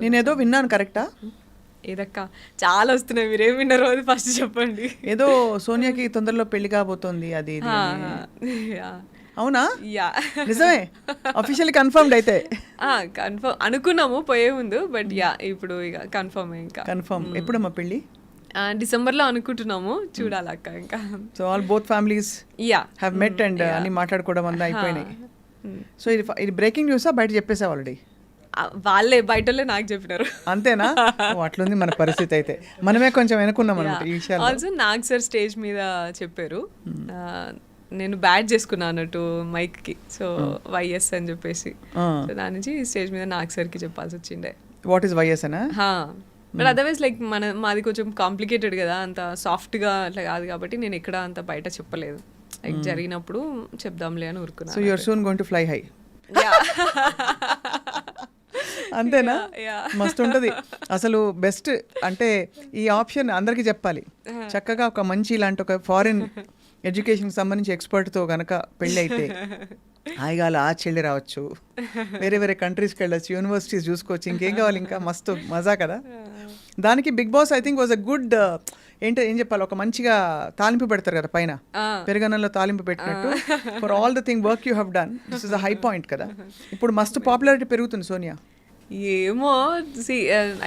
నేనేదో విన్నాను, కరెక్టా? ఏదక్క చాలా వస్తున్నాయి, మీరేం విన్నారో అది ఫస్ట్ చెప్పండి. ఏదో సోనియాకి తొందరలో పెళ్లి కాబోతోంది అది ఇది అని. అవునా? యా, నిజమే, అఫీషియల్లీ కన్ఫర్మ్డ్ అయితే? కన్ఫర్మ్ అనుకున్నాము పోయే ముందు, బట్ యా ఇప్పుడు ఇక కన్ఫర్మ్. ఇంకా కన్ఫర్మ్. ఎప్పుడమ్మా పెళ్ళి? డిసెంబర్లో అనుకుంటున్నాము, చూడాలక్క ఇంకా. So all both families yeah have met and అన్ని మాట్లాడుకోవడం అంతా అయిపోయినాయి. సో ఇది బ్రేకింగ్ న్యూసా, బయట చెప్పేసావు ఆల్రెడీ? వాళ్ళే బయటలే నాకు చెప్పినారు. అంతేనా? అట్లుంది మన పరిస్థితి అయితే, మనమే కొంచెం వెనుకున్నాం అనమాట ఈ విషయాలు. ఆల్సో నాగ్ సార్ స్టేజ్ మీద చెప్పారు, నేను బ్యాట్ చేసుకున్నాను అన్నట్టు మైక్కి, సో వైఎస్ అని చెప్పేసి, సో దాని నుంచి స్టేజ్ మీద నాగ్ సార్కి చెప్పాల్సి వచ్చిండే. వాట్ ఈస్ వైఎస్ అనా? బట్ అదర్వైజ్ లైక్ మాది కొంచెం కాంప్లికేటెడ్ కదా, అంత సాఫ్ట్గా అట్లా కాదు కాబట్టి నేను ఎక్కడ అంత బయట చెప్పలేదు. లైక్ జరిగినప్పుడు చెప్దాంలే అని ఊరుకున్నాను. So you are soon going to fly high. అంతేనా? మస్తు ఉంటుంది అసలు. బెస్ట్ అంటే ఈ ఆప్షన్ అందరికీ చెప్పాలి. చక్కగా ఒక మంచి ఇలాంటి ఒక ఫారిన్ ఎడ్యుకేషన్కి సంబంధించి ఎక్స్పర్ట్తో కనుక పెళ్ళి అయితే హాయిగా ఆ చెల్లి రావచ్చు, వేరే వేరే కంట్రీస్కి వెళ్ళచ్చు, యూనివర్సిటీస్ చూసుకోవచ్చు, ఇంకేం కావాలి, ఇంకా మస్తు మజా కదా. దానికి Bigg Boss I think was a good, ఏం చెప్పాలి, ఒక మంచిగా తాలింపు పెడతారు కదా పైన, పెరుగన్నంలో తాలింపు పెట్టినట్టు. For all the thing work you have done, this is a high point కదా. ఇప్పుడు మస్తు పాపులారిటీ పెరుగుతుంది సోనియా. ఏమో,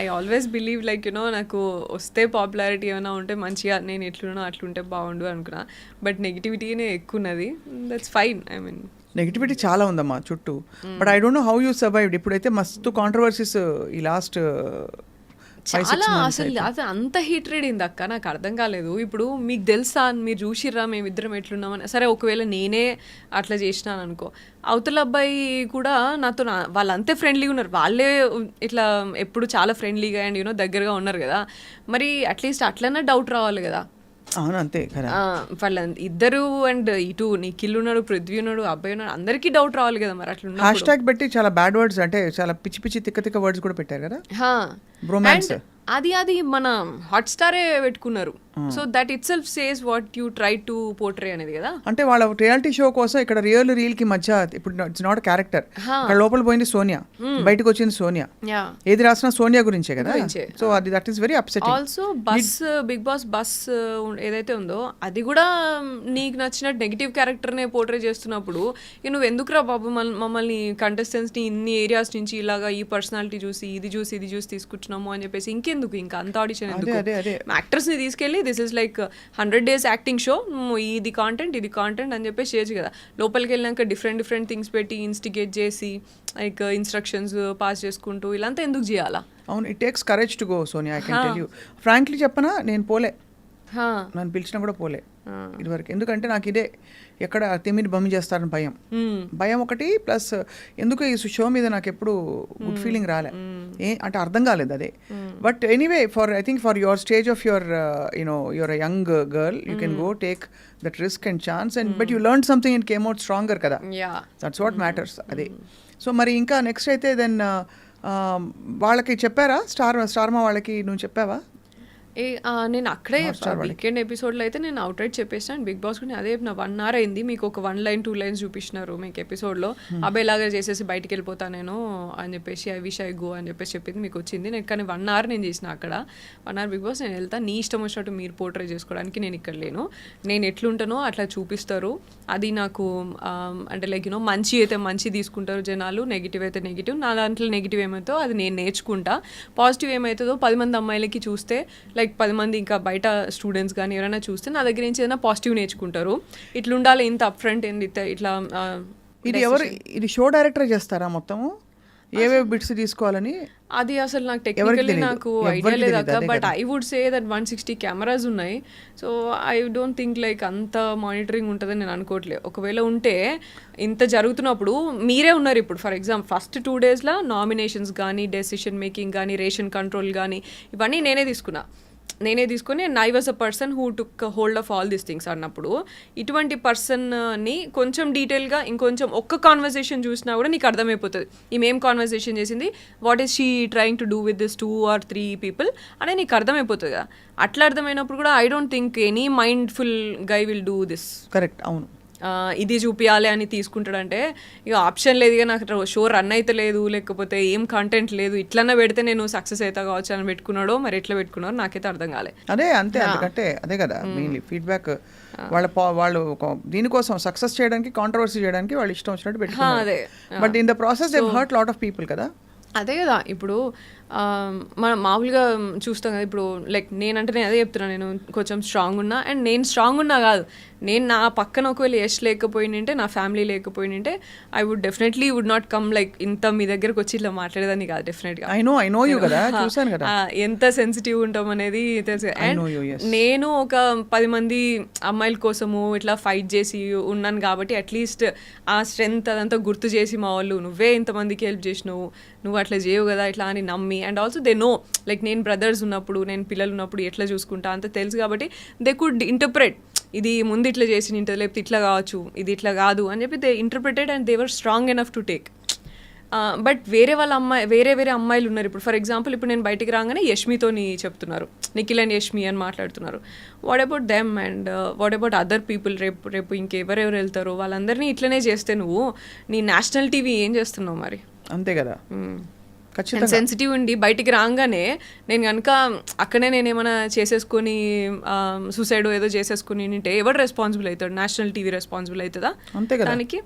I always believe like you know, నాకు వస్తే పాపులారిటీ ఏమైనా ఉంటే మంచిగా, నేను ఎట్లున్నా అట్లుంటే బాగుండు అనుకున్నా, బట్ నెగిటివిటీనే ఎక్కువ ఉన్నది. That's fine. I mean negativity చాలా ఉందమ్మా చుట్టూ, but I don't know how you survived. ఇప్పుడైతే మస్తు కాంట్రవర్సీస్ ఈ లాస్ట్ చాలా, అసలు అది అంత హీట్రేడ్ అయింది అక్క, నాకు అర్థం కాలేదు. ఇప్పుడు మీకు తెలుసా, మీరు చూసిర్రా మేమిద్దరం ఎట్లున్నామని? సరే ఒకవేళ నేనే అట్లా చేసినాను అనుకో, అవతల అబ్బాయి కూడా నాతో వాళ్ళు అంతే ఫ్రెండ్లీగా ఉన్నారు, వాళ్ళే ఇట్లా ఎప్పుడు చాలా ఫ్రెండ్లీగా అండ్ యూనో దగ్గరగా ఉన్నారు కదా, మరి అట్లీస్ట్ అట్లన్నా డౌట్ రావాలి కదా. అవును, అంతే కదా. వాళ్ళ ఇద్దరు అండ్ ఇటు నిఖిల్ ఉన్నాడు, పృథ్వీ ఉన్నాడు, అబ్బాయి ఉన్నాడు, అందరికీ డౌట్ రావాలి కదా. మరి అట్లా హ్యాష్ ట్యాగ్ పెట్టి చాలా బ్యాడ్ వర్డ్స్, అంటే చాలా పిచ్చి పిచ్చి తిక్క తిక్క వర్డ్స్ కూడా పెట్టారు కదా. బ్రోమాన్స్ అది మన హాట్ స్టారే పెట్టుకున్నారు. So that it self says what you try to portray అనేది కదా. అంటే వాళ్ళ రియాలిటీ షో కోసం ఇక్కడ రియల్ కి మధ్య ఇప్పుడు ఇట్స్ నాట్ క్యారెక్టర్. అక్కడ లోపల పోయింది సోనియా, బయటకు వచ్చింది సోనియా, ఏది రాసినా సోనియా గురించే కదా. సో అది that is very upsetting. Also bus, Bigg Boss bus ఏదైతే ఉందో అది కూడా నీకు నచ్చిన నెగిటివ్ క్యారెక్టర్ నే పోర్ట్రే చేస్తున్నప్పుడు నువ్వు ఎందుకురా బాబు మమ్మల్ని కంటెస్టెంట్స్ ని ఇన్ని ఏరియాస్ నుంచి ఇలాగా ఈ పర్సనాలిటీ చూసి ఇది చూసి తీసుకుంటున్నాము అని చెప్పేసి ఇంకెందుకు ఇంకా అంత ఆడిషన్ ఎందుకు? యాక్టర్స్ ని తీసుకెళ్ళి this is like 100 days acting show, ఇది కాంటెంట్ అని చెప్పేసి చేయొచ్చు కదా. లోపలికి వెళ్ళినాక డిఫరెంట్ థింగ్స్ పెట్టి ఇన్స్టిగేట్ చేసి లైక్ ఇన్స్ట్రక్షన్స్ పాస్ చేసుకుంటూ ఇలాంతా ఎందుకు చేయాలా? అవును, it takes courage to go Sonia. I can tell you frankly చెప్పనా, నేను పోలే, నన్ను పిలిచినా కూడా పోలే ఇదివరకు. ఎందుకంటే నాకు ఇదే ఎక్కడ తిమ్మిని బొమ్మి చేస్తారని భయం ఒకటి, ప్లస్ ఎందుకు ఈ షో మీద నాకు ఎప్పుడు గుడ్ ఫీలింగ్ రాలే, అంటే అర్థం కాలేదు అదే. But anyway, I think for your stage of your your uh young girl, you can go take that risk and chance, and but you learn something and came out stronger కదా. That's what matters. అదే. So మరి ఇంకా next అయితే then వాళ్ళకి చెప్పారా, స్టార్మా వాళ్ళకి నువ్వు చెప్పావా? నేను అక్కడే వీకెండ్ ఎపిసోడ్లో అయితే నేను అవుట్ రైట్ చెప్పేసాను. బిగ్ బాస్ కూడా అదే చెప్పిన, 1 hour అయింది, మీకు ఒక 1 line 2 lines చూపించినారు మీకు ఎపిసోడ్లో, అబ్బాయి ఇలాగా చేసేసి బయటికి వెళ్ళిపోతా నేను అని చెప్పేసి, ఐ విష్ ఐ గో అని చెప్పేసి చెప్పింది మీకు వచ్చింది. నేను కానీ 1 hour నేను చేసిన అక్కడ 1 hour బిగ్ బాస్ నేను వెళ్తా, నీ ఇష్టం వచ్చినట్టు మీరు పోర్ట్రే చేసుకోవడానికి నేను ఇక్కడ లేను, నేను ఎట్లుంటానో అట్లా చూపిస్తారు. అది నాకు అంటే లైక్ యూనో మంచి అయితే మంచి తీసుకుంటారు జనాలు, నెగిటివ్ అయితే నెగిటివ్, నా దాంట్లో నెగిటివ్ ఏమవుతుందో అది నేను నేర్చుకుంటా, పాజిటివ్ ఏమవుతుందో 10 మంది అమ్మాయిలకి చూస్తే లైక్ 10 మంది ఇంకా బయట స్టూడెంట్స్ కానీ ఎవరైనా చూస్తే నా దగ్గర నుంచి ఏదైనా పాజిటివ్ నేర్చుకుంటారు. ఇట్లా ఉండాలి, ఇంత అప్ ఫ్రంట్ ఏంది ఇట్లా. ఇది షో డైరెక్టర్ చేస్తారా మొత్తము, ఏవేవి బిట్స్ తీసుకోవాలని? అది అసలు నాకు టెక్నికల్లీ నాకు ఐడియా లేదు అక్క, but I would say that 160 cameras ఉన్నాయి. So I don't think like అంత మానిటరింగ్ ఉంటుందని నేను అనుకోవట్లేదు. ఒకవేళ ఉంటే ఇంత జరుగుతున్నప్పుడు మీరే ఉన్నారు ఇప్పుడు, ఫర్ ఎగ్జాంపుల్ ఫస్ట్ 2 daysలో నామినేషన్స్ కానీ, డెసిషన్ మేకింగ్ కానీ, రేషన్ కంట్రోల్ కానీ, ఇవన్నీ నేనే తీసుకుని I was a person who took hold of all these things అన్నప్పుడు, ఇటువంటి పర్సన్ని కొంచెం డీటెయిల్గా ఇంకొంచెం ఒక్క కాన్వర్సేషన్ చూసినా కూడా నీకు అర్థమైపోతుంది ఈమె ఏం కాన్వర్సేషన్ చేసింది, what is she trying to do with this 2 or 3 people అనేది నీకు అర్థమైపోతుంది కదా. అట్లా అర్థమైనప్పుడు కూడా I don't think any mindful guy will do this. Correct. అవును. ఇది చూపించాలి అని తీసుకుంటాడంటే ఇక ఆప్షన్ లేదు, ఇక నాకు షో రన్ అయితే లేదు, లేకపోతే ఏం కంటెంట్ లేదు, ఇట్లన్నా పెడితే నేను సక్సెస్ అవుతా కావచ్చు అని పెట్టుకున్నాడో మరి ఎట్లా పెట్టుకున్నారో నాకైతే అర్థం కాలే. అదే అంతే, ఎందుకంటే అదే కదా మెయిన్లీ ఫీడ్బ్యాక్ వాళ్ళు దీనికోసం సక్సెస్ చేయడానికి కాంట్రవర్సీ చేయడానికి వాళ్ళు ఇష్టం వచ్చినట్టు పెట్టుకున్నారు. But in the process they hurt lot of people కదా. అదే కదా ఇప్పుడు మనం మామూలుగా చూస్తాం కదా, ఇప్పుడు లైక్ నేనంటే నేను అదే చెప్తున్నాను, నేను కొంచెం స్ట్రాంగ్ ఉన్నా, అండ్ నేను స్ట్రాంగ్ ఉన్నా కాదు, నేను నా పక్కన ఒకవేళ యష్ లేకపోయింటే, నా ఫ్యామిలీ లేకపోయింటే I would definitely would not come like ఇంత మీ దగ్గరకు వచ్చి ఇట్లా మాట్లాడేదాన్ని కాదు డెఫినెట్గా. ఐ నో యూ కదా, చూసాను కదా ఎంత సెన్సిటివ్ ఉంటాం అనేది తెలుసు. అండ్ నేను ఒక 10 మంది అమ్మాయిల కోసము ఇట్లా ఫైట్ చేసి ఉన్నాను కాబట్టి అట్లీస్ట్ ఆ స్ట్రెంగ్త్ అదంతా గుర్తు చేసి మా వాళ్ళు నువ్వే ఇంతమందికి హెల్ప్ చేసినావు, నువ్వు అట్లా చేయవు కదా ఇట్లా అని నమ్మి, and also they know like నేను బ్రదర్స్ ఉన్నప్పుడు, నేను పిల్లలు ఉన్నప్పుడు ఎట్లా చూసుకుంటా అంత తెలుసు కాబట్టి దే కుడ్ ఇంటర్ప్రెట్, ఇది ముందు ఇట్లా చేసి ఇంటర్ లేకపోతే ఇట్లా కావచ్చు, ఇది ఇట్లా కాదు అని చెప్పి they interpreted and they were strong enough to take. But వేరే అమ్మాయిలు ఉన్నారు. ఇప్పుడు ఫర్ ఎగ్జాంపుల్ ఇప్పుడు నేను బయటికి రాగానే యష్మితోని చెప్తున్నారు, నిఖిల్ అండ్ యష్మి అని మాట్లాడుతున్నారు. What about them and what about other people? రేపు ఇంకెవరెవరు వెళ్తారో వాళ్ళందరినీ ఇట్లనే చేస్తే నువ్వు నీ నేషనల్ టీవీ ఏం చేస్తున్నావు మరి? అంతే కదా. సెన్సిటివ్ ఉండి బయటికి రాగానే నేను కనుక అక్కడే నేను ఏమైనా చేసేసుకొని సూసైడ్ ఏదో చేసేసుకుని ఉంటే ఎవరు రెస్పాన్సిబుల్ అవుతాడు? నేషనల్ టీవీ రెస్పాన్సిబుల్ అవుతుందా దానికి?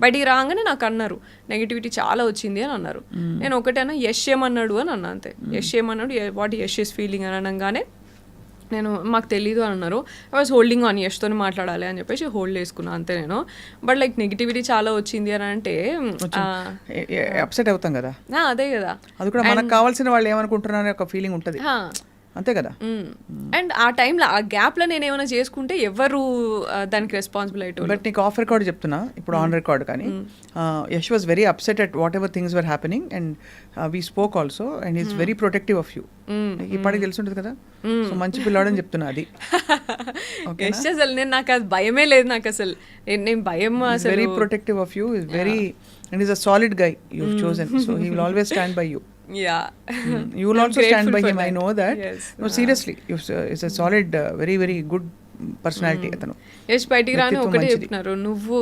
బయటికి రాగానే నాకు అన్నారు నెగిటివిటీ చాలా వచ్చింది అని అన్నారు. నేను ఒకటేనా యష్ ఏమన్నాడు అని అన్నా, అంతే. యష్ ఏమన్నాడు, వాట్ యష్ ఇస్ ఫీలింగ్ అని అనగానే నేను మాకు తెలీదు అని అన్నారు. ఐ వాజ్ హోల్డింగ్ ఆన్ యష్తో మాట్లాడాలి అని చెప్పేసి హోల్డ్ చేసుకున్నాను అంతే నేను. బట్ లైక్ నెగిటివిటీ చాలా వచ్చింది అని అంటే అప్సెట్ అవుతాం కదా. అదే కదా, అది కూడా మనకు కావాల్సిన వాళ్ళు ఏమనుకుంటున్నారనే ఒక ఫీలింగ్ ఉంటుంది అంతే కదా. అండ్ ఆ టైంలో ఆ గ్యాప్లో నేను ఏమైనా చేసుకుంటే ఎవరు దానికి రెస్పాన్సిబుల్ అయ్యేటోళ్ళు. బట్ నీకు ఆఫ్ రికార్డ్ చెప్తున్నా ఇప్పుడు, ఆన్ రికార్డ్ కానీ Yash was very upset at what ever things were happening and we spoke also and is very protective of you. ఇప్పటికి తెలుసుంటుంది కదా, సో మంచి పిల్లాడని చెప్తున్నా. అది అసలు నేను నాకు అది భయమే లేదు, నాకు అసలు నేను భయం అసలు. Very protective of you, is very and is a solid guy you have chosen, so he will always stand by you. You will also stand by him. I know that. No, seriously, it's a solid, very very good personality atanu. Yes, బయటికి రాని ఒకటే చెప్తున్నారు, నువ్వు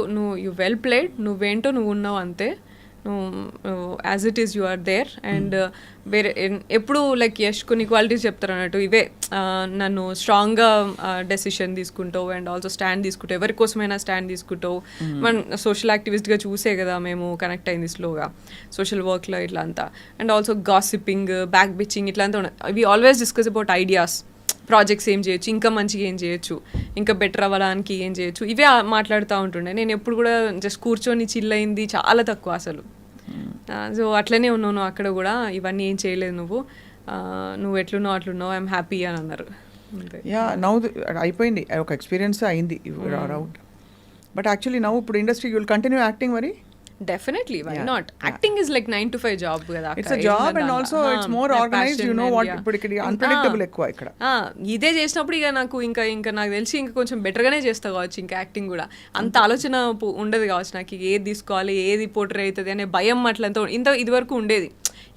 you well played, నువ్వేంటో నువ్వు ఉన్నావు అంతే, as it is you are there. And వేరే ఎప్పుడు లైక్ యష్ కొన్ని క్వాలిటీస్ చెప్తారు అన్నట్టు, ఇవే నన్ను స్ట్రాంగ్గా డెసిషన్ తీసుకుంటావు అండ్ ఆల్సో స్టాండ్ తీసుకుంటావు, ఎవరి కోసమైనా స్టాండ్ తీసుకుంటావు. మన సోషల్ యాక్టివిస్ట్గా చూసే కదా మేము కనెక్ట్ అయింది స్లోగా సోషల్ వర్క్లో ఇట్లా అంతా. And also gossiping, back bitching ఇట్లా అంతా ఉన్నాయి. We always discuss about ideas, projects ఏం చేయొచ్చు, ఇంకా మంచిగా ఏం చేయొచ్చు, ఇంకా బెటర్ అవ్వడానికి ఏం చేయొచ్చు, ఇవే మాట్లాడుతూ ఉంటుండే. నేను ఎప్పుడు కూడా జస్ట్ కూర్చొని చిల్ అయింది చాలా తక్కువ అసలు. సో అట్లనే ఉన్నాను అక్కడ కూడా, ఇవన్నీ ఏం చేయలేదు నువ్వు ఎట్లున్నావు అట్లున్నావు, ఐఎమ్ హ్యాపీ అని అన్నారు. అయిపోయింది, ఒక ఎక్స్పీరియన్స్ అయింది అవుట్. బట్ యాక్చువల్లీ నవ్వు ఇప్పుడు industry you will continue acting మరి? Definitely, why not? Acting is like 9 to 5 job కదా. It's a job and also it's more organized, you know what, ఇప్పుడు ఇక్కడ unpredictable ఎక్కువ ఇక్కడ. ఇదే చేసినప్పుడు ఇక నాకు ఇంకా నాకు తెలిసి ఇంకా కొంచెం బెటర్గానే చేస్తా కావచ్చు ఇంకా యాక్టింగ్ కూడా. అంత ఆలోచన ఉండదు కావచ్చు నాకు, ఏది తీసుకోవాలి, ఏది పోర్ట్రే అవుతుంది అనే భయం అట్లంతా ఇది వరకు ఉండేది.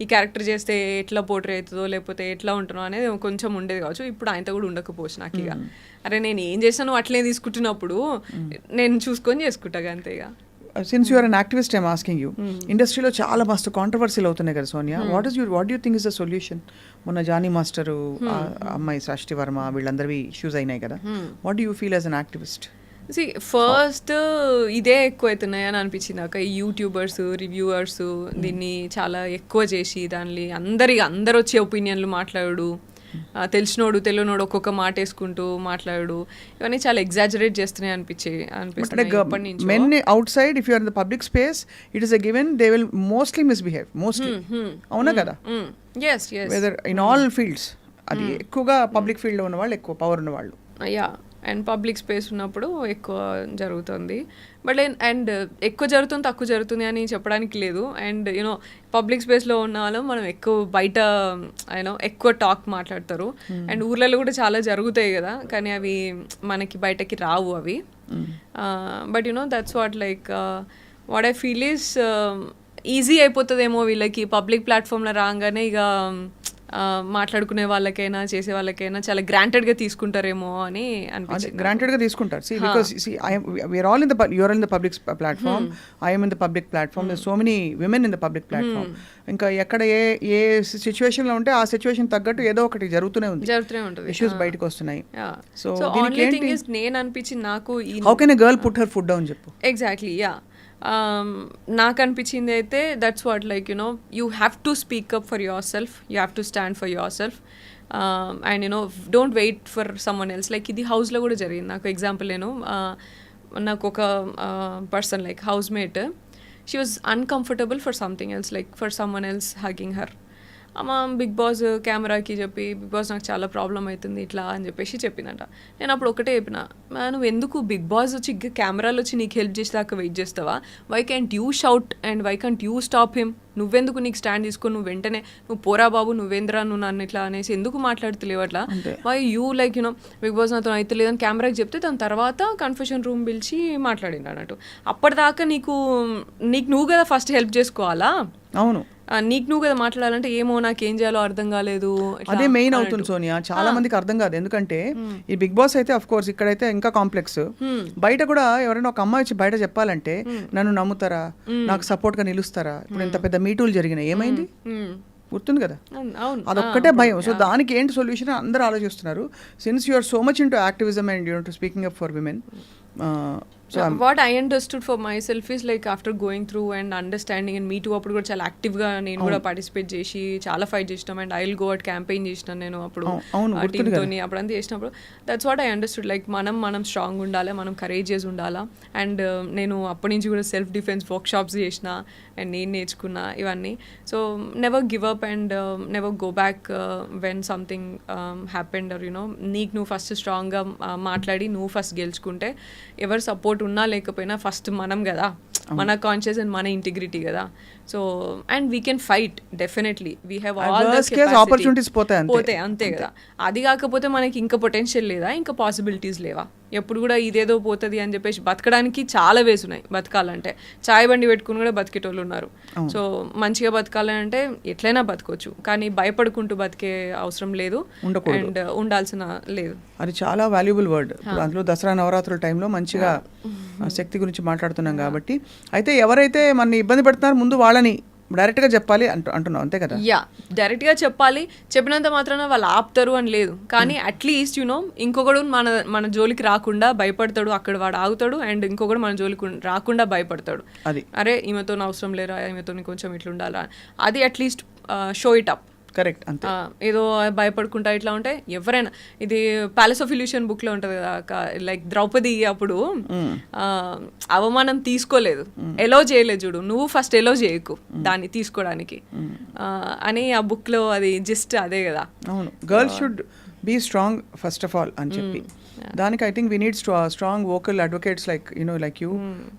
ఈ క్యారెక్టర్ చేస్తే ఎట్లా పోర్ట్రే అవుతుందో లేకపోతే ఎట్లా ఉంటుందో అనేది కొంచెం ఉండేది కావచ్చు. ఇప్పుడు ఆయనతో కూడా ఉండకపోవచ్చు నాకు. ఇక అరే నేను ఏం చేశాను అట్లే తీసుకుంటున్నప్పుడు నేను చూసుకొని చేసుకుంటా అంతే. ఇక since you are an activist, I'm asking you, ఇండస్ట్రీలో చాలా మస్తు కాంట్రవర్సీలు అవుతున్నాయి కదా Sonia, what you think is the solution? మొన్న జానీ మాస్టరు, అమ్మాయి సృష్టి వర్మ, వీళ్ళందరివి ఇష్యూస్ అయినాయి కదా. What do you feel as an activist? First ఇదే ఎక్కువ అవుతున్నాయి అని అనిపించింది నాకు. ఈ యూట్యూబర్స్, రివ్యూవర్స్ దీన్ని చాలా ఎక్కువ చేసి దాన్ని అందరు వచ్చే ఒపీనియన్లు మాట్లాడు, తెలిసినోడు తెలియనోడు ఒక్కొక్క మాట వేసుకుంటూ మాట్లాడు, ఇవన్నీ చాలా ఎగ్జాజరేట్ చేస్తున్నాయి అనిపించింది. Men outside if you are in the public space it is a given they will mostly misbehave, mostly. అవునా కదా? వెదర్ ఇన్ ఆల్ ఫీల్డ్స్, అది ఎక్కువగా పబ్లిక్ ఫీల్డ్లో ఉన్న వాళ్ళు, ఎక్కువ పవర్ ఉన్న వాళ్ళు. అండ్ పబ్లిక్ స్పేస్ ఉన్నప్పుడు ఎక్కువ జరుగుతుంది. బట్ అండ్ ఎక్కువ జరుగుతుంది తక్కువ జరుగుతుంది అని చెప్పడానికి లేదు. అండ్ యూనో పబ్లిక్ స్పేస్లో ఉన్న వాళ్ళు మనం ఎక్కువ బయట ఎక్కువ టాక్ మాట్లాడతారు. అండ్ ఊర్లలో కూడా చాలా జరుగుతాయి కదా, కానీ అవి మనకి బయటకి రావు అవి. But that's what like what I feel is easy అయిపోతుందేమో వీళ్ళకి పబ్లిక్ ప్లాట్ఫామ్లో రాగానే ఇక మాట్లాడుకునే వాళ్ళకైనా చేసే వాళ్ళకైనా చాలా గ్రాంటెడ్గా తీసుకుంటారేమో అని అనిపించింది. గ్రాంటెడ్గా తీసుకుంటారు. See, because see, we're all in the you're in the public platform. I am in the public platform. There's so many women in the public platform. ఇంకా ఎక్కడ ఏ సిచ్యువేషన్ లో ఉంటే ఆ సిచ్యువేషన్ తగ్గట్టు ఏదో ఒకటి జరుగుతూనే ఉంటుంది, ఇష్యూస్ బయటకు వస్తున్నాయి. సో ఓన్లీ థింగ్ ఇస్ నేను అనిపించింది నాకు how can a girl put her foot down చెప్పు. ఎగ్జాక్ట్లీ యా నాకు అనిపించింది అయితే that's what like you know you have to speak up for yourself, you have to stand for yourself and you know don't wait for someone else. Like ఇది హౌస్లో కూడా జరిగింది నాకు. Example నేను నాకు ఒక person like housemate, she was uncomfortable for something else, like for someone else hugging her. అమ్మ big boss కెమెరాకి చెప్పి బిగ్ బాస్ నాకు చాలా ప్రాబ్లం అవుతుంది ఇట్లా అని చెప్పేసి చెప్పిందంట. నేను అప్పుడు ఒకటే చెప్పిన, నువ్వు ఎందుకు బిగ్ బాస్ వచ్చి కెమెరాలు వచ్చి నీకు హెల్ప్ చేసేదాకా వెయిట్ చేస్తావా? Why can't you shout and why can't you stop him? నువ్వెందుకు నీకు స్టాండ్ తీసుకొని నువ్వు వెంటనే నువ్వు పోరా బాబు నువ్వేంద్రా నువ్వు నన్ను ఇట్లా అనేసి ఎందుకు మాట్లాడుతలేవు అట్లా? Why you like you know Bigg Boss నాతో అయితే లేదని కెమెరాకి చెప్తే దాని తర్వాత కన్ఫెషన్ రూమ్ పిలిచి మాట్లాడింది అన్నట్టు. అప్పటిదాకా నీకు నువ్వు కదా ఫస్ట్ హెల్ప్ చేసుకోవాలా? అవును, నీకు నువ్వు కదా మాట్లాడాలంటే ఏమో నాకేం చేయాలో అర్థం కాలేదు. అదే మెయిన్ అవుతుంది సోనియా. చాలా మందికి అర్థం కాదు, ఎందుకంటే ఈ బిగ్ బాస్ అయితే అఫ్ కోర్స్ ఇక్కడైతే ఇంకా కాంప్లెక్స్. బయట కూడా ఎవరైనా ఒక అమ్మాయి వచ్చి బయట చెప్పాలంటే నన్ను నమ్ముతారా, నాకు సపోర్ట్ గా నిలుస్తారా? ఇప్పుడు ఇంత పెద్ద మీటూలు జరిగినాయి, ఏమైంది గుర్తుంది కదా? అదొక్కటే భయం. సో దానికి ఏంటి సొల్యూషన్ అందరూ ఆలోచిస్తున్నారు. Since you are so much into activism and you to speaking up for women. What I understood for myself is like after going through and understanding and me too అప్పుడు కూడా చాలా యాక్టివ్గా నేను కూడా participate చేసి చాలా fight చేసినాం and I will go out campaign చేసినాను నేను అప్పుడు టీమ్తో. అప్పుడు అంతా చేసినప్పుడు that's what I understood like మనం స్ట్రాంగ్ ఉండాలి, మనం కరేజియస్ ఉండాలా. అండ్ నేను అప్పటి నుంచి కూడా సెల్ఫ్ డిఫెన్స్ వర్క్ షాప్స్ చేసిన అండ్ నేను నేర్చుకున్నా ఇవన్నీ. So never give up and never go back when something happened or you know నీకు నువ్వు ఫస్ట్ స్ట్రాంగ్గా మాట్లాడి నువ్వు ఫస్ట్ గెలుచుకుంటే ఎవరు సపోర్ట్ ఉన్నా లేకపోయినా ఫస్ట్ మనం కదా, మన కాన్షియస్ అండ్ మన ఇంటిగ్రిటీ కదా. So and we can fight definitely, we have all the opportunities పోతాయి అంతే కదా. అది కాకపోతే మనకి ఇంకా పొటెన్షియల్ లేదా, ఇంకా పాసిబిలిటీస్ లేవా? ఎప్పుడు కూడా ఇదేదో పోతుంది అని చెప్పేసి బతకడానికి చాలా వేస్ ఉన్నాయి. బతకాలంటే చాయ్ బండి పెట్టుకుని కూడా బతికేటోళ్ళు ఉన్నారు. సో మంచిగా బతకాలంటే ఎట్లయినా బతకొచ్చు, కానీ భయపడుకుంటూ బతికే అవసరం లేదు అండ్ ఉండాల్సిన లేదు. అది చాలా వాల్యుబుల్ వర్డ్. అందులో దసరా నవరాత్రుల టైంలో మంచిగా శక్తి గురించి మాట్లాడుతున్నాం కాబట్టి. అయితే ఎవరైతే మన ఇబ్బంది పెడుతున్నారో ముందు వాళ్ళని డైరెక్ట్గా చెప్పాలి అంటున్నావు, అంతే కదా? యా, డైరెక్ట్గా చెప్పాలి. చెప్పినంత మాత్రాన వాళ్ళు ఆపుతారు అని లేదు, కానీ అట్లీస్ట్ యూనో ఇంకొకడు మన జోలికి రాకుండా భయపడతాడు, అక్కడ వాడు ఆగుతాడు. అండ్ ఇంకొకడు మన జోలికి రాకుండా భయపడతాడు. అది అరే ఈమెతో అవసరం లేరా, ఈమెతో కొంచెం ఇట్లా ఉండాలా, అది at least show it up. Correct, అంతే. ఏదో భయపడుకుంటా ఇట్లా ఉంటే ఎవరైనా, ఇది ప్యాలెస్ ఆఫ్ ఇల్యూషన్ బుక్ లో ఉంటది కదా, లైక్ ద్రౌపది అప్పుడు అవమానం తీసుకోలేదు, ఎలో చేయలేదు చూడు, నువ్వు ఫస్ట్ ఎలో చేయకు దాన్ని తీసుకోవడానికి అని ఆ బుక్ లో అది జస్ట్ అదే కదా. అవును, girls should be strong first of all అని చెప్పి. దానికి I think we need strong vocal advocates like you know like you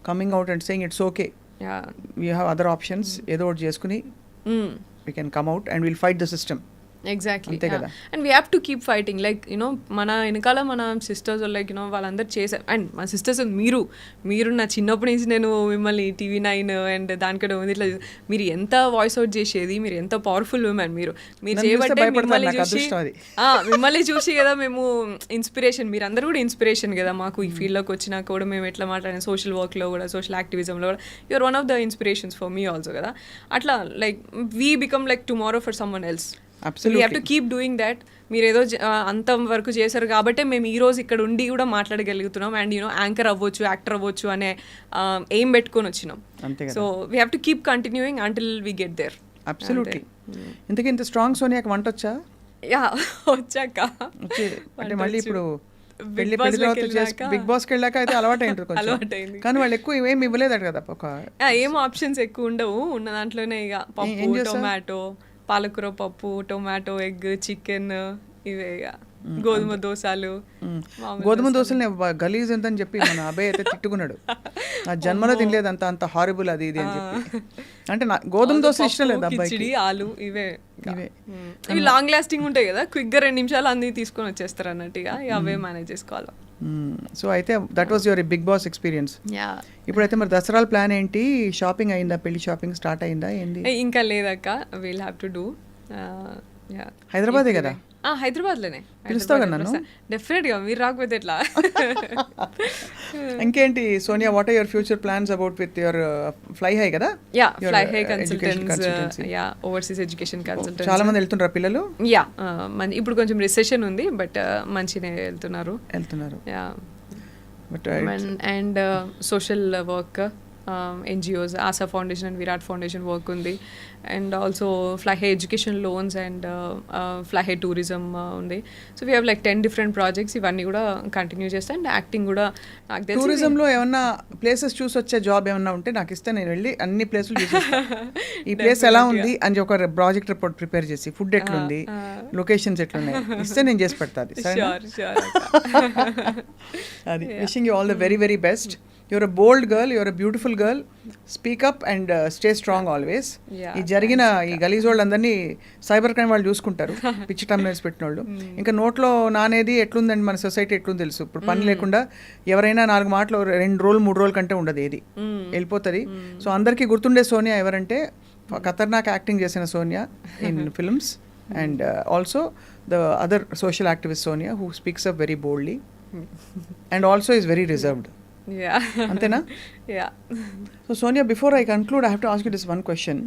coming out and saying it's okay, we have other options, ఏదో ఒకటి చేసుకుని we can come out and we'll fight the system. Exactly, and we have to keep fighting. Like you know మన వెనకాల మన sisters like you know వాళ్ళందరూ చేశారు. And మా sisters మీరు నా చిన్నప్పటి నుంచి నేను మిమ్మల్ని TV9 అండ్ దానికంటే ఉంది ఇట్లా మీరు ఎంత వాయిస్ అవుట్ చేసేది, మీరు ఎంత పవర్ఫుల్ ఉమెన్, మీరు చేయబట్టే మిమ్మల్ని చూసి కదా మేము ఇన్స్పిరేషన్, మీరు అందరూ కూడా ఇన్స్పిరేషన్ కదా మాకు. ఈ ఫీల్డ్లోకి వచ్చినాక కూడా మేము ఎట్లా మాట్లాడిన సోషల్ వర్క్లో కూడా, సోషల్ యాక్టివిజంలో కూడా you are one of the inspirations for me also కదా. అట్లా like we become like tomorrow for someone else. We have to keep doing that. మీరు ఏదో అంత వరకు చేశారు కాబట్టి మేము ఈ రోజు ఇక్కడ ఉండి కూడా మాట్లాడగలుగుతున్నాం అండ్ యూనో యాంకర్ అవ్వచ్చు, యాక్టర్ అవ్వచ్చు అనే ఎయిమ్ పెట్టుకొని వచ్చినాం. So we have to keep continuing until we get there. Absolutely. ఇంతకీ ఇంత స్ట్రాంగ్ సోనియాకి వంట వచ్చా? యా, వచ్చాక అంటే మళ్ళీ ఇప్పుడు బిగ్ బాస్కి వెళ్ళాక అయితే అలవాటైంది, కానీ వాళ్ళు ఎక్కువ ఏమి ఇవ్వలేదట కదా, ఏం ఆప్షన్స్ ఎక్కువ ఉండవు. ఉన్న దాంట్లోనే ఇక పప్పు, టొమాటో, పాలకూర పప్పు, టొమాటో, ఎగ్, చికెన్, ఇవే గోధుమ దోశలు. గోధుమ దోశలు గలీజ్ ఎంత అని చెప్పి మన అబ్బాయి అయితే తిట్టుకున్నాడు, నా జన్మలో తినలేదు అంత హారిబుల్ అది ఇది అని చెప్పి. అంటే గోధుమ దోశ ఇష్టం లేదు అబ్బాయి. ఆలు ఇవే ఇవి లాంగ్ లాస్టింగ్ ఉంటాయి కదా, క్విక్గా 2 నిమిషాలు అన్ని తీసుకొని వచ్చేస్తారు అన్నట్టుగా, అవే మేనేజ్ చేసుకోవాలి. సో అయితే that was your big boss experience. ఇప్పుడైతే మరి దసరాల ప్లాన్ ఏంటి? షాపింగ్ అయిందా? పెళ్లి షాపింగ్ స్టార్ట్ అయిందా? ఏంది? ఇంకా లేదక్క, విల్ హ్యావ్ టు డూ. హైదరాబాదే కదా? హైదరాబాద్లోనే. పిలుస్తావు కదా నన్ను? డెఫినెట్గా, మీరు రాకపోతే ఎట్లా. ఇంకేంటి Sonia, what are your future plans about with your fly high కదా? Fly high consultants, overseas education consultants. చాలా మంది వెళ్తుంటారు పిల్లలు? ఇప్పుడు కొంచెం రిసెషన్ ఉంది, బట్ మంచిగా వెళ్తున్నారు. And social work, NGOs, Asha foundation and Virat foundation work ఉంది. And also fly high education loans and fly high tourism ఉంది. So we have like 10 different projects. ఇవన్నీ కూడా కంటిన్యూ చేస్తాను. అండ్ యాక్టింగ్ కూడా నాకు తెలిసి. టూరిజంలో ఏమన్నా ప్లేసెస్ చూసి వచ్చే జాబ్ ఏమన్నా ఉంటే నాకు ఇస్తే నేను వెళ్ళి అన్ని ప్లేసులు చూసేస్తాను. ఈ ప్లేస్ ఎలా ఉంది అని ఒక ప్రాజెక్ట్ రిపోర్ట్ ప్రిపేర్ చేసి, ఫుడ్ ఎట్లుంది, లొకేషన్స్ ఎట్లున్నాయి ఇస్తే నేను చేసి పెడతాను. అది wishing you all the very very best. You're a bold girl, you're a beautiful girl. Speak up and stay strong always. ఈ జరిగిన ఈ గలీజ్ వాళ్ళందరినీ సైబర్ క్రైమ్ వాళ్ళు చూసుకుంటారు, పిచ్చి టమ్నెల్స్ పెట్టిన వాళ్ళు. ఇంకా నోట్లో నానేది ఎట్లుందండి మన సొసైటీ ఎట్లుంది తెలుసు. ఇప్పుడు పని లేకుండా ఎవరైనా 4 మాటలు 2 రోజులు 3 రోజుల కంటే ఉండదు, ఏది వెళ్ళిపోతుంది. సో అందరికీ గుర్తుండే సోనియా ఎవరంటే ఖతర్నాక్ యాక్టింగ్ చేసిన Sonia in films. And also the other social activist Sonia who speaks up very boldly and also is very reserved. అంతేనా? So Sonia, before I conclude I have to ask you this one question.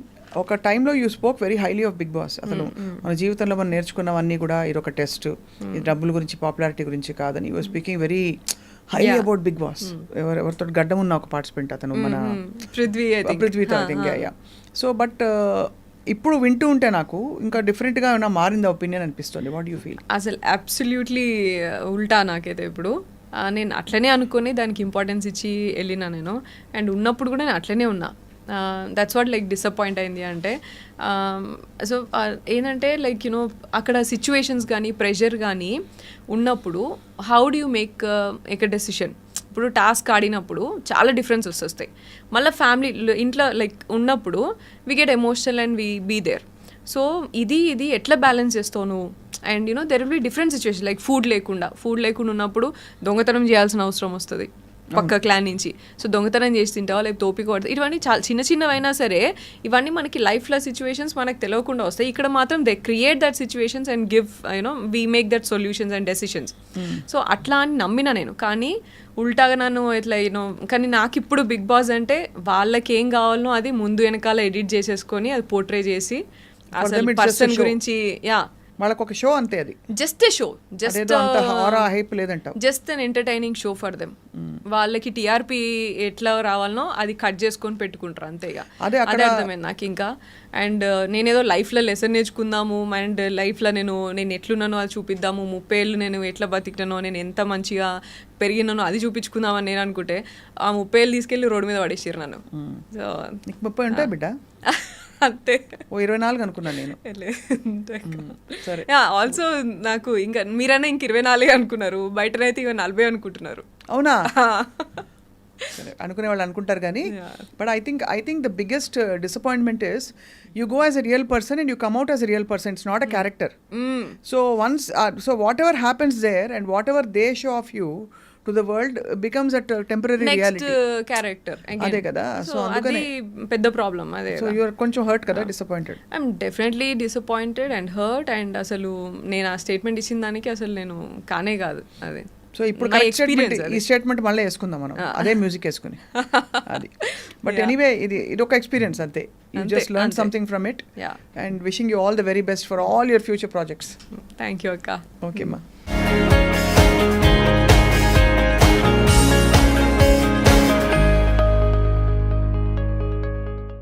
ఒక టైంలో you spoke very highly of Bigg Boss. అసలు మన జీవితంలో మనం నేర్చుకున్నవన్నీ కూడా ఇది ఒక టెస్ట్, ఇది డబ్బుల గురించి పాపులారిటీ గురించి కాదని. You speaking very highly about big boss. ఎవరితో గడ్డం ఉన్న ఒక పార్టిసిపెంట్ అతను, మన పృథ్వీతో. సో బట్ ఇప్పుడు వింటూ ఉంటే నాకు ఇంకా డిఫరెంట్గా ఏమైనా మారింది ఒపీనియన్ అనిపిస్తుంది. What you feel? అసలు అబ్సల్యూట్లీ ఉల్టా నాకైతే. ఇప్పుడు నేను అట్లనే అనుకొని దానికి ఇంపార్టెన్స్ ఇచ్చి వెళ్ళినా నేను. అండ్ ఉన్నప్పుడు కూడా నేను అట్లనే ఉన్నా. దట్స్ వాట్ లైక్ డిసప్పాయింట్ అయింది అంటే. సో ఏంటంటే లైక్ యూనో అక్కడ సిచ్యువేషన్స్ కానీ ప్రెషర్ కానీ ఉన్నప్పుడు how do you make a decision. ఇప్పుడు టాస్క్ ఆడినప్పుడు చాలా డిఫరెన్సెస్ వస్తాయి. మళ్ళీ ఫ్యామిలీ ఇంట్లో లైక్ ఉన్నప్పుడు we get emotional and we be there. So ఇది ఎట్లా బ్యాలెన్స్ చేస్తావు నువ్వు? And you know there will be different situation. Like food లేకుండా ఉన్నప్పుడు దొంగతనం చేయాల్సిన అవసరం వస్తుంది పక్క క్లాన్ నుంచి. సో దొంగతనం చేసి తింటావా, లేకపోతే తోపిక పడుతుంది. ఇవన్నీ చాలా చిన్నవైనా సరే ఇవన్నీ మనకి లైఫ్లో సిచ్యువేషన్స్ మనకు తెలియకుండా వస్తాయి. ఇక్కడ మాత్రం they create that situations and give you know we make that solutions and decisions. So అట్లా అని నమ్మిన నేను. కానీ ఉల్టాగా నన్ను ఇట్లా యూనో. కానీ నాకు ఇప్పుడు బిగ్ బాస్ అంటే వాళ్ళకి ఏం కావాలనో అది ముందు వెనకాల ఎడిట్ చేసేసుకొని అది పోర్ట్రే చేసి అసలు పర్సన్ గురించి వాళ్ళకి ఒక షో అంతే, అది just show, just an entertaining show for them. వాళ్ళకి టీఆర్పీ ఎట్లా రావాలనో అది కట్ చేసుకొని పెట్టుకుంటారు అంతేగా. అదే అర్థమైంది నాకు ఇంకా. అండ్ నేనేదో లైఫ్లో లెసన్ నేర్చుకుందాము అండ్ లైఫ్లో నేను ఎట్లున్నానో అది చూపిద్దాము, 30 ఏళ్ళు నేను ఎట్లా బతికినానో, నేను ఎంత మంచిగా పెరిగినానో అది చూపించుకుందామని నేను అనుకుంటే ఆ 30 ఏళ్ళు తీసుకెళ్ళి రోడ్డు మీద పడేసారు నన్ను. సో 30 ఉంటాయి బిడ్డ అంతే. 24 అనుకున్నాను నేను. సరే. ఆల్సో నాకు ఇంకా మీరైనా ఇంక 24 అనుకున్నారు, బయటనైతే ఇక 40 అనుకుంటున్నారు. అవునా? సరే, అనుకునే వాళ్ళు అనుకుంటారు కానీ. But I think the biggest disappointment is you go as a real person and you come out as a real person. It's not a character. So so whatever happens there and whatever they show of you to the world becomes a temporary reality. Next character again. అదే కదా. So అందుకనే పెద్ద problem అదే. So you are కొంచెం hurt కదా, disappointed. I'm definitely disappointed and hurt. And అసలు నేను ఆ స్టేట్మెంట్ ఇచ్చిన దానికి అసలు నేను కానే కాదు అదే. సో ఇప్పుడు ఈ స్టేట్మెంట్ మళ్ళీ వేసుకుందాం మనం, అదే మ్యూజిక్ వేసుకుని అది. బట్ ఎనీవే ఇది ఒక ఎక్స్పీరియన్స్ అంతే. You just learned something from it. And wishing you all the very best for all your future projects. Thank you, Akka. Okay, ma.